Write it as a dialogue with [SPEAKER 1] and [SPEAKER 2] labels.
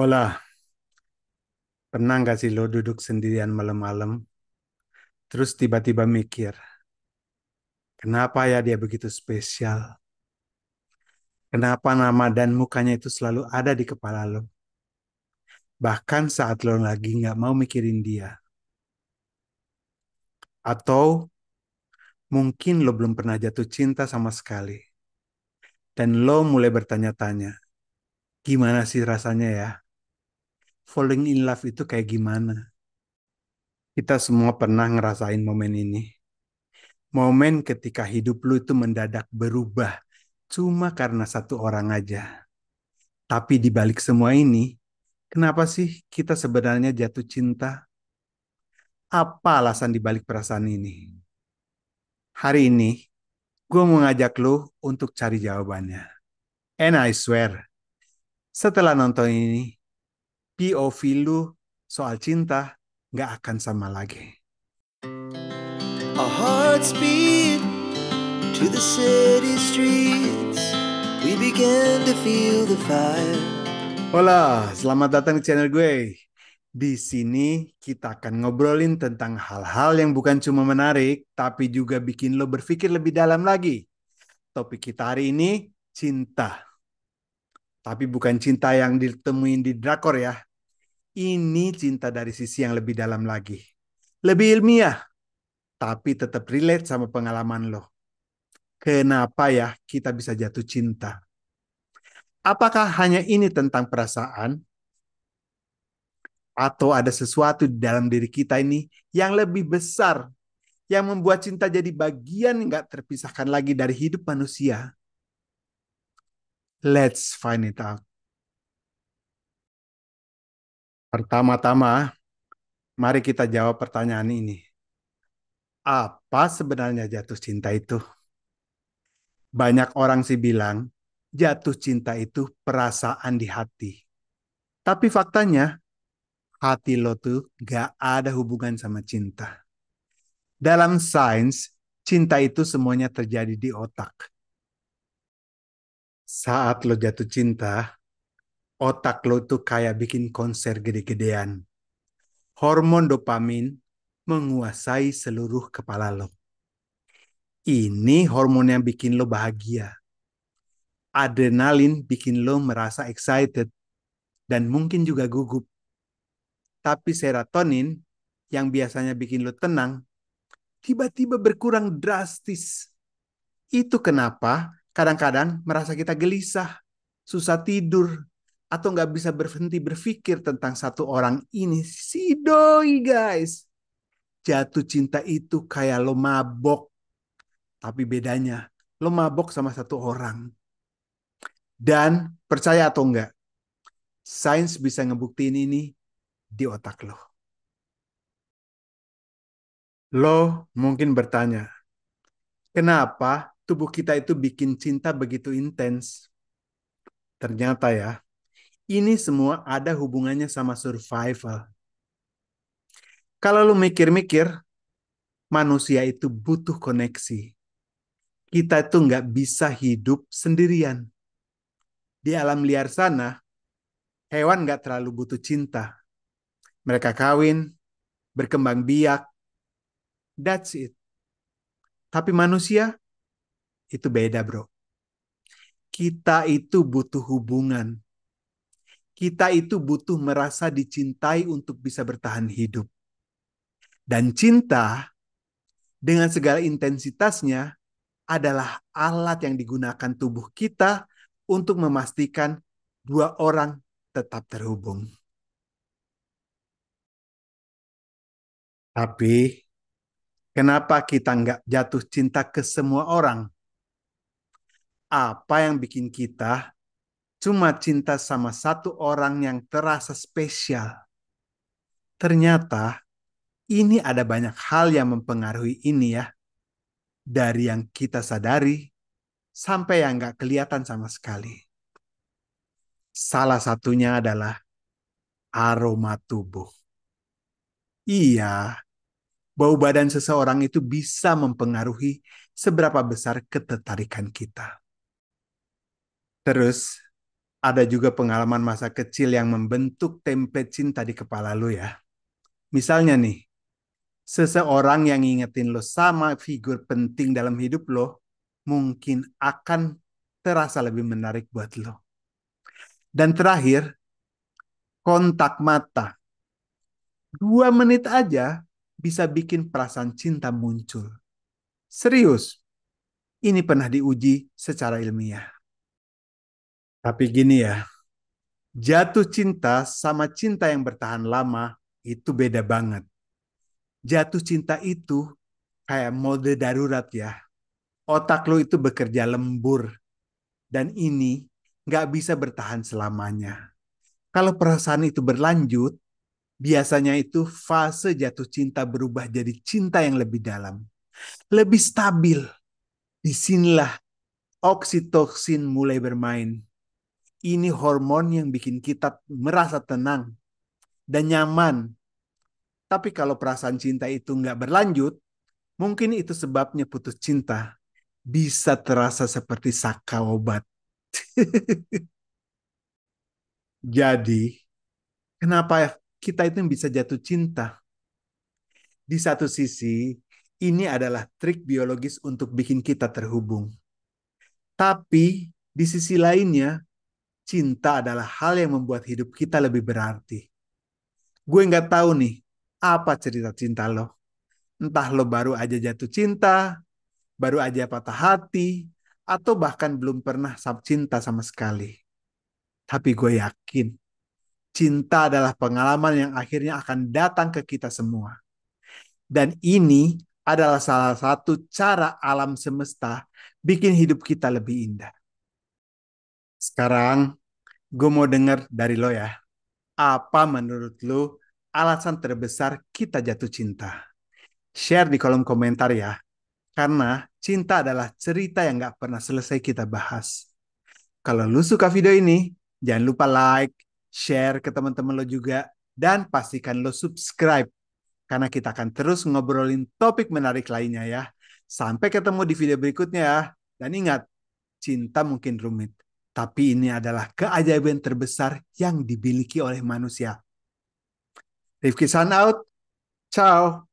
[SPEAKER 1] Olah, pernah nggak sih lo duduk sendirian malam-malam, terus tiba-tiba mikir, kenapa ya dia begitu spesial? Kenapa nama dan mukanya itu selalu ada di kepala lo? Bahkan saat lo lagi nggak mau mikirin dia. Atau mungkin lo belum pernah jatuh cinta sama sekali. Dan lo mulai bertanya-tanya, gimana sih rasanya ya? Falling in love itu kayak gimana? Kita semua pernah ngerasain momen ini. Momen ketika hidup lu itu mendadak berubah cuma karena satu orang aja. Tapi di balik semua ini, kenapa sih kita sebenarnya jatuh cinta? Apa alasan di balik perasaan ini? Hari ini, gue mau ngajak lu untuk cari jawabannya. And I swear, setelah nonton ini, POV lu soal cinta nggak akan sama lagi.
[SPEAKER 2] Our hearts beat to the city streets. We began to feel the fire.
[SPEAKER 1] Hola, selamat datang di channel gue. Di sini kita akan ngobrolin tentang hal-hal yang bukan cuma menarik, tapi juga bikin lo berpikir lebih dalam lagi. Topik kita hari ini, cinta. Tapi bukan cinta yang ditemuin di drakor ya. Ini cinta dari sisi yang lebih dalam lagi. Lebih ilmiah, tapi tetap relate sama pengalaman lo. Kenapa ya kita bisa jatuh cinta? Apakah hanya ini tentang perasaan? Atau ada sesuatu di dalam diri kita ini yang lebih besar, yang membuat cinta jadi bagian nggak terpisahkan lagi dari hidup manusia? Let's find it out. Pertama-tama, mari kita jawab pertanyaan ini. Apa sebenarnya jatuh cinta itu? Banyak orang sih bilang, jatuh cinta itu perasaan di hati. Tapi faktanya, hati lo tuh gak ada hubungan sama cinta. Dalam sains, cinta itu semuanya terjadi di otak. Saat lo jatuh cinta, otak lo tuh kayak bikin konser gede-gedean. Hormon dopamin menguasai seluruh kepala lo. Ini hormon yang bikin lo bahagia. Adrenalin bikin lo merasa excited dan mungkin juga gugup. Tapi serotonin yang biasanya bikin lo tenang, tiba-tiba berkurang drastis. Itu kenapa kadang-kadang merasa kita gelisah, susah tidur, atau nggak bisa berhenti berpikir tentang satu orang ini. Si doi guys. Jatuh cinta itu kayak lo mabok. Tapi bedanya, lo mabok sama satu orang. Dan percaya atau enggak, sains bisa ngebuktiin ini di otak lo. Lo mungkin bertanya, kenapa tubuh kita itu bikin cinta begitu intens? Ternyata ya, ini semua ada hubungannya sama survival. Kalau lo mikir-mikir, manusia itu butuh koneksi. Kita itu nggak bisa hidup sendirian. Di alam liar sana, hewan nggak terlalu butuh cinta. Mereka kawin, berkembang biak, that's it. Tapi manusia, itu beda bro. Kita itu butuh hubungan. Kita itu butuh merasa dicintai untuk bisa bertahan hidup. Dan cinta, dengan segala intensitasnya, adalah alat yang digunakan tubuh kita untuk memastikan dua orang tetap terhubung. Tapi, kenapa kita nggak jatuh cinta ke semua orang? Apa yang bikin kita cuma cinta sama satu orang yang terasa spesial? Ternyata, ini ada banyak hal yang mempengaruhi ini ya. Dari yang kita sadari, sampai yang nggak kelihatan sama sekali. Salah satunya adalah aroma tubuh. Iya, bau badan seseorang itu bisa mempengaruhi seberapa besar ketertarikan kita. Terus, Ada juga pengalaman masa kecil yang membentuk template cinta di kepala lu ya. Misalnya nih, seseorang yang ngingetin lo sama figur penting dalam hidup lo, mungkin akan terasa lebih menarik buat lo. Dan terakhir, kontak mata. 2 menit aja bisa bikin perasaan cinta muncul. Serius, ini pernah diuji secara ilmiah. Tapi gini ya, jatuh cinta sama cinta yang bertahan lama itu beda banget. Jatuh cinta itu kayak mode darurat ya. Otak lo itu bekerja lembur dan ini nggak bisa bertahan selamanya. Kalau perasaan itu berlanjut, biasanya itu fase jatuh cinta berubah jadi cinta yang lebih dalam, lebih stabil. Disinilah oksitoksin mulai bermain. Ini hormon yang bikin kita merasa tenang dan nyaman. Tapi kalau perasaan cinta itu nggak berlanjut, mungkin itu sebabnya putus cinta bisa terasa seperti saka obat. Jadi, kenapa kita itu bisa jatuh cinta? Di satu sisi, ini adalah trik biologis untuk bikin kita terhubung. Tapi, di sisi lainnya, cinta adalah hal yang membuat hidup kita lebih berarti. Gue nggak tahu nih, apa cerita cinta lo. Entah lo baru aja jatuh cinta, baru aja patah hati, atau bahkan belum pernah cinta sama sekali. Tapi gue yakin, cinta adalah pengalaman yang akhirnya akan datang ke kita semua. Dan ini adalah salah satu cara alam semesta bikin hidup kita lebih indah. Sekarang, gue mau dengar dari lo ya. Apa menurut lo alasan terbesar kita jatuh cinta? Share di kolom komentar ya. Karena cinta adalah cerita yang gak pernah selesai kita bahas. Kalau lu suka video ini, jangan lupa like, share ke teman-teman lo juga, dan pastikan lo subscribe. Karena kita akan terus ngobrolin topik menarik lainnya ya. Sampai ketemu di video berikutnya ya. Dan ingat, cinta mungkin rumit. Tapi ini adalah keajaiban terbesar yang dimiliki oleh manusia. Rifki San out. Ciao.